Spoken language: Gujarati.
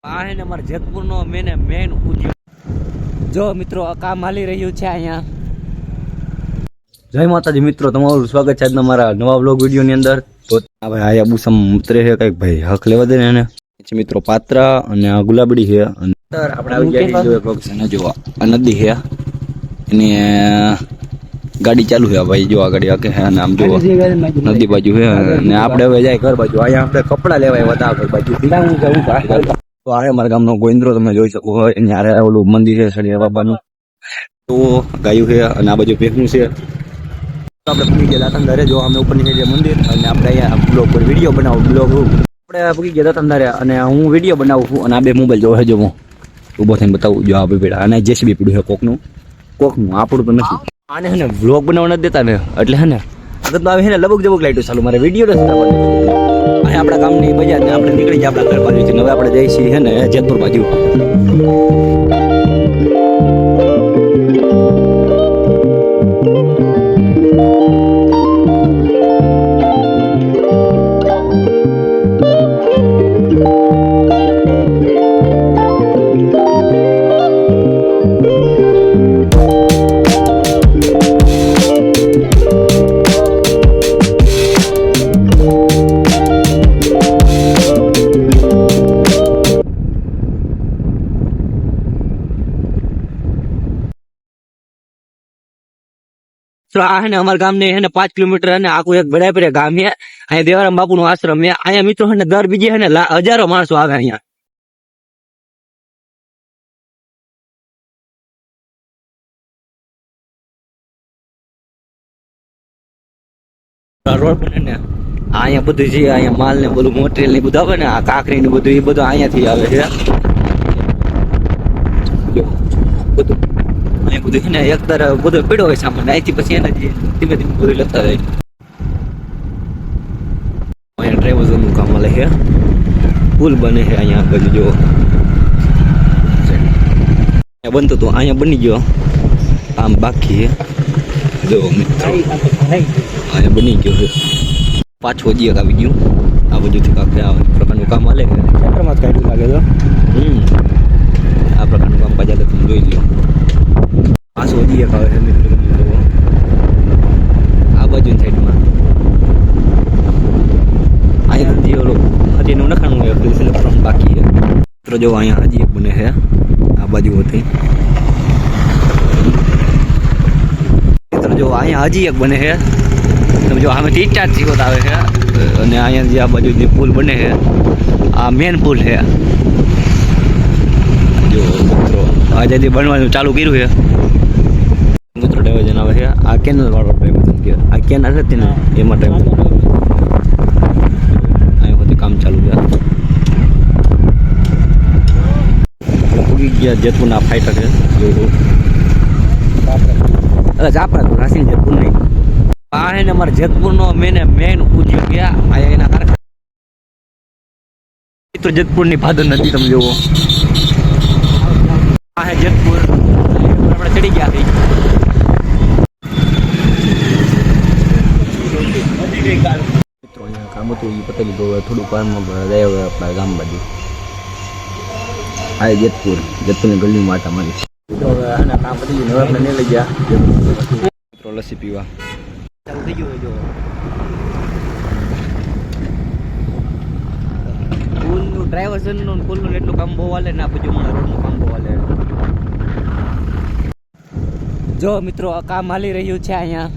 આ હે ને અમારા જેતપુરનો મેન ઉદ્યોગ. જો મિત્રો આ કામ હાલી રહ્યું છે અહીંયા. જય માતાજી મિત્રો, તમારું સ્વાગત છે આજના મારા નવા વ્લોગ વિડીયોની અંદર. તો ભાઈ આયા બુસમ ઉતરે છે કઈક ભાઈ હક લેવા દે ને એને મિત્રો પાત્રા અને આ ગુલાબડી છે. અંદર આપણે આવી ગયા જો એક વખત ને જો આ નદી છે એની ગાડી ચાલુ છે ભાઈ. જો આ ગાડી હકે છે અને આમ જો નદી બાજુ છે અને આપણે હવે જાય ઘર બાજુ. અહીંયા આપણે કપડા લેવાય બધા ઘર બાજુ. તો આ મારા ગામનો ગોવિંદ્રો તમે જોઈ શકો હોય. અહીંયા ઓલું મંદિર છે સળિયા બાબાનું. તો ગાયું છે અને આ બાજુ ભેગનું છે. આપણે પૂગી ગયા દાતંદારે. જો અમે ઉપર નીકળી ગયા મંદિર અને આપણે અહીંયા બ્લોગ પર વિડીયો બનાવું. આપણે પૂગી ગયા દાતંદારે અને હું વિડીયો બનાવું છું અને આ બે મોબાઈલ જોવે જો હું ઊભો થઈને બતાવું. જો આ બે પેડા અને જેસીબી પીડ્યું છે કોકનું આપણું તો નથી. આને હે ને વ્લોગ બનાવવા નથી દેતા ને એટલે હે ને આગળ તો આવે છે ને લબક જબક લાઈટો ચાલુ મારે વિડીયો નથી બનાવવાનો. અહીં આપણા ગામની બજાર ને આપણે નીકળી ગયા આપણા ઘર બાજુથી. હવે આપણે જઈએ છીએ હે ને જેતપુર બાજુ. તો આ ને અમારા ગામ ને 5 કિલોમીટર અને આખું એક બડાપરે ગામ છે. અહીંયા દેવારામ બાપુ નો આશ્રમ છે. અહીંયા મિત્રો હે ને દર બીજે હે ને હજારો માણસો આવે અહીંયા. રોડ પર ને અહીંયા બધું છે. અહીંયા માલ ને બધું મટીરિયલ ને બધું આવે ને આ કાકરી ને બધું એ બધું અહીંયાથી આવે છે. બધું બધું ને એક તરફ બધું પીડો હોય સામાન. અહીંથી પછી એને ધીમે ધીમે બધું લેતા જાય. અહીંયા ડ્રાઈવરનું કામ મળે છે. પુલ બને છે અહીંયા બધું જો બનતું હતું અહીંયા બની ગયો. આમ બાકી છે જો મિત્રો અહીંયા બની ગયો છે. પાછું હજી એક આવી ગયું. આ બધુંથી કાંક આ પ્રકારનું કામ હાલે છે. ખેતરમાં જ કાઢ્યું લાગે તો આ પ્રકારનું કામ પાછા તમે જોઈ લો. પાછું હજી એક આવે છે મિત્રો આ બાજુ સાઈડમાં. અહીંયા હજી ઓલું હજી એનું નખાણું હોય બાકી છે મિત્રો. જો અહીંયા હજી એક બને છે આ બાજુ હતી મિત્રો. જો અહીંયા હજી એક બને છે. તમે જો આમાંથી ચાર જીવત આવે છે અને અહીંયા જે આ બાજુ જે પુલ બને છે આ મેન પુલ છે. જો મિત્રો આજે જે બનવાનું ચાલુ કર્યું છે મિત્રો. ડાયવર્જન આવે છે આ કેનલ વાળો ડાયવર્જન કે આ કેનલ હતી ને એમાં ડાયવર્જન અહીંયા કામ ચાલુ છે. ઉગી ગયા જેતપુરના ફાઈટર છે એટલે જાપરા તો રાશિ જેતપુર નહીં. આ હે ને અમારા જેતપુરનો મેન ઉદ્યોગ છે. અહીંયા એના કારખાના મિત્રો જેતપુરની ભાદર નદી તમે જોવો. આ હે જેતપુર. આપણે ચડી ગયા હતી મિત્રો. અહીંયા કામ હતું એ પતાવી લીધું. થોડું કામમાં જાય હવે આપણા ગામ બાજુ. આ જેતપુરની ગલીમાં આટા મારી. હવે આના કામ પતી ગયું. હવે આપણે નહીં લઈ ગયા મિત્રો લસ્સી પીવા. ચાલુ થઈ ગયું જો પુલનું ડ્રાઈવર્સનનું પુલનું એટલું કામ બહુ હાલે ને આ બધું હમણાં રોડનું કામ બહુ હાલે. જો મિત્રો આ કામ હાલી રહ્યું છે અહીંયા.